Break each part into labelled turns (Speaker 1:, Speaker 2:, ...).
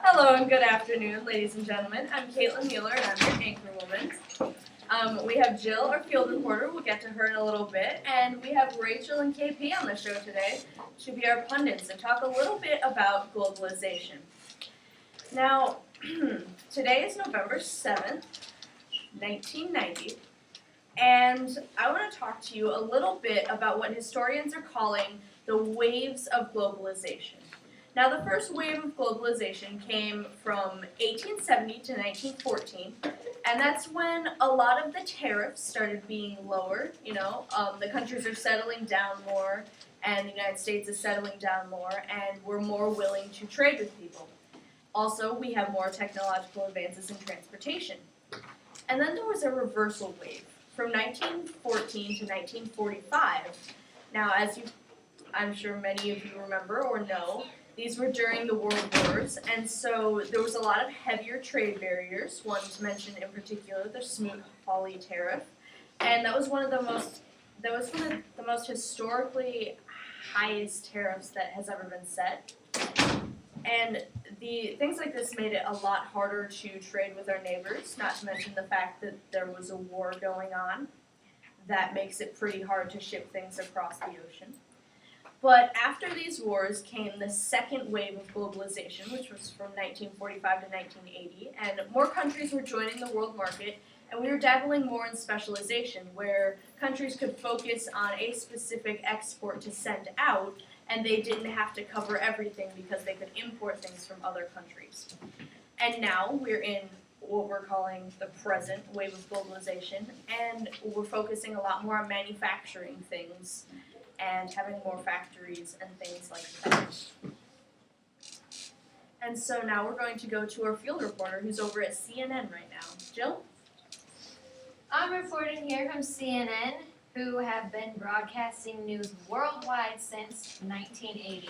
Speaker 1: Hello and good afternoon, ladies and gentlemen. I'm Caitlin Mueller and I'm your anchor woman. We have Jill, our field reporter. We'll get to her in a little bit. And we have Rachel and KP on the show today to be our pundits and talk a little bit about globalization. Now, today is November 7th, 1990. And I want to talk to you a little bit about what historians are calling the waves of globalization. Now, the first wave of globalization came from 1870 to 1914, and that's when a lot of the tariffs started being lowered. The countries are settling down more, and the United States is settling down more, and we're more willing to trade with people. Also, we have more technological advances in transportation. And then there was a reversal wave from 1914 to 1945. Now, I'm sure many of you remember or know, these were during the World Wars, and so there was a lot of heavier trade barriers. One to mention in particular, the Smoot-Hawley tariff, and that was one of the most historically highest tariffs that has ever been set. And things like this made it a lot harder to trade with our neighbors, not to mention the fact that there was a war going on. That makes it pretty hard to ship things across the ocean. But after these wars came the second wave of globalization, which was from 1945 to 1980, and more countries were joining the world market, and we were dabbling more in specialization, where countries could focus on a specific export to send out, and they didn't have to cover everything because they could import things from other countries. And now we're in what we're calling the present wave of globalization, and we're focusing a lot more on manufacturing things and having more factories and things like that. And so now we're going to go to our field reporter who's over at CNN right now. Jill?
Speaker 2: I'm reporting here from CNN, who have been broadcasting news worldwide since 1980.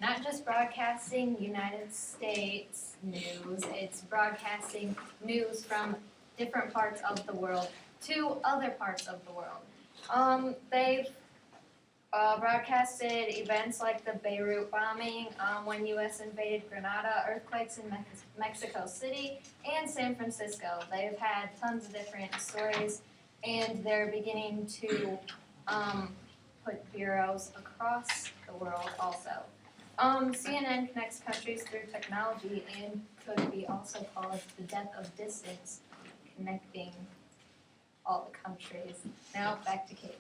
Speaker 2: Not just broadcasting United States news, it's broadcasting news from different parts of the world to other parts of the world. They've broadcasted events like the Beirut bombing, when U.S. invaded Grenada, earthquakes in Mexico City, and San Francisco. They've had tons of different stories, and they're beginning to put bureaus across the world also. CNN connects countries through technology and could be also called the death of distance, connecting all the countries. Now back to Caitlin.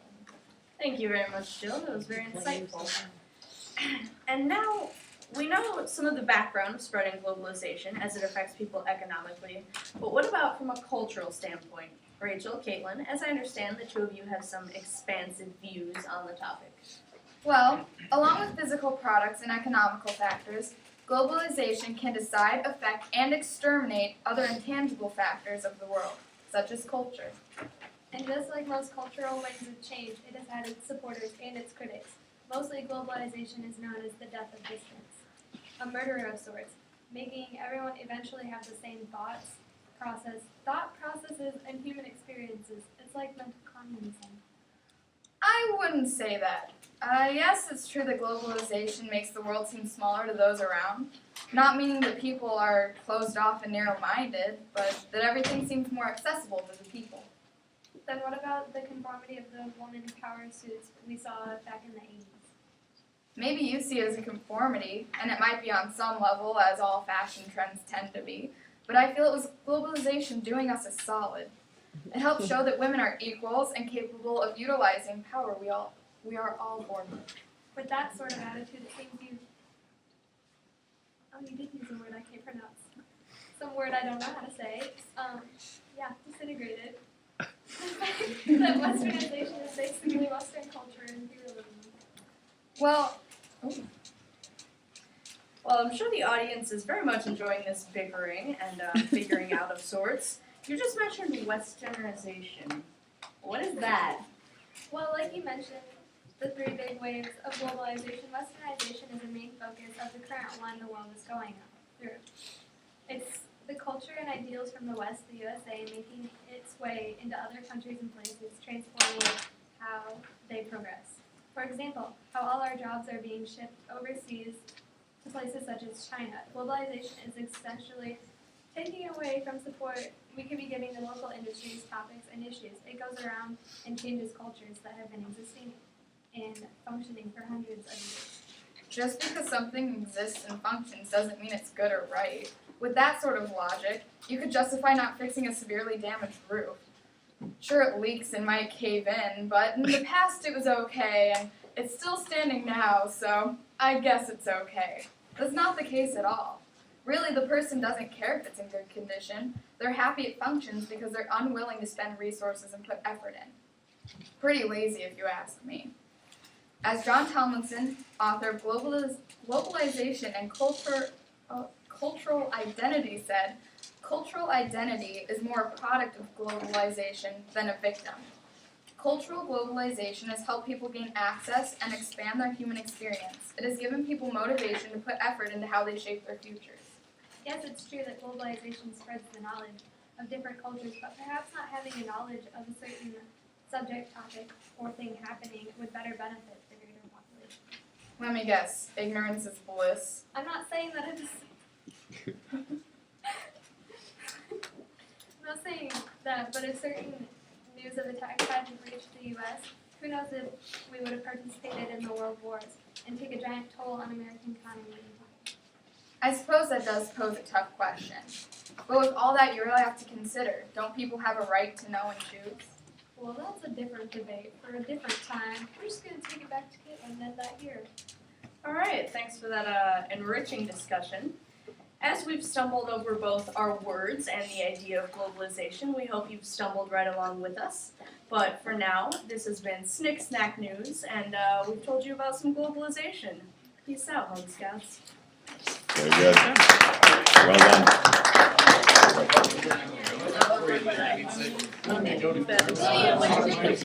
Speaker 1: Thank you very much, Jill. That was very insightful. And now we know some of the background of spreading globalization as it affects people economically, but what about from a cultural standpoint? Rachel, Caitlin, as I understand, the two of you have some expansive views on the topic.
Speaker 3: Well, along with physical products and economical factors, globalization can decide, affect, and exterminate other intangible factors of the world, such as culture.
Speaker 4: And just like most cultural winds of change, it has had its supporters and its critics. Mostly globalization is known as the death of distance, a murder of sorts, making everyone eventually have the same thought processes, and human experiences. It's like mental communism.
Speaker 3: I wouldn't say that. Yes, it's true that globalization makes the world seem smaller to those around, not meaning that people are closed off and narrow-minded, but that everything seems more accessible to the people.
Speaker 4: Then what about the conformity of the woman power suits we saw back in the 80s?
Speaker 3: Maybe you see it as a conformity, and it might be on some level, as all fashion trends tend to be, but I feel it was globalization doing us a solid. It helped show that women are equals and capable of utilizing power we are all born with.
Speaker 4: With that sort of attitude, it seems you did use a word I can't pronounce. Some word I don't know how to say. Disintegrated. That westernization is basically Western culture and imperialism.
Speaker 1: Well, I'm sure the audience is very much enjoying this bickering and figuring out of sorts. You just mentioned westernization. What is that?
Speaker 4: Well, like you mentioned, the three big waves of globalization, westernization is a main focus of the current one the world is going through. It's the culture and ideals from the West, the USA, making its way into other countries and places, transforming how they progress. For example, how all our jobs are being shipped overseas to places such as China. Globalization is essentially taking away from support we could be giving to local industries, topics, and issues. It goes around and changes cultures that have been existing and functioning for hundreds of years.
Speaker 3: Just because something exists and functions doesn't mean it's good or right. With that sort of logic, you could justify not fixing a severely damaged roof. Sure, it leaks and might cave in, but in the past it was okay, and it's still standing now, so I guess it's okay. That's not the case at all. Really, the person doesn't care if it's in good condition. They're happy it functions because they're unwilling to spend resources and put effort in. Pretty lazy, if you ask me. As John Tomlinson, author of Globalization and Cultural Identity said, cultural identity is more a product of globalization than a victim. Cultural globalization has helped people gain access and expand their human experience. It has given people motivation to put effort into how they shape their futures.
Speaker 4: Yes, it's true that globalization spreads the knowledge of different cultures, but perhaps not having a knowledge of a certain subject, topic, or thing happening would better benefit the greater population.
Speaker 3: Let me guess, ignorance is bliss.
Speaker 4: I'm not saying that it's I'm not saying that, but if certain news of attacks hadn't reached the U.S., who knows if we would have participated in the world wars and take a giant toll on American economy and time.
Speaker 3: I suppose that does pose a tough question. But with all that, you really have to consider, don't people have a right to know and choose?
Speaker 4: Well, that's a different debate for a different time. We're just going to take it back to Caitlin and end that here.
Speaker 1: All right, thanks for that enriching discussion. As we've stumbled over both our words and the idea of globalization, we hope you've stumbled right along with us. But for now, this has been Snick Snack News, and we've told you about some globalization. Peace out, Home Scouts.
Speaker 5: Very good. Well done.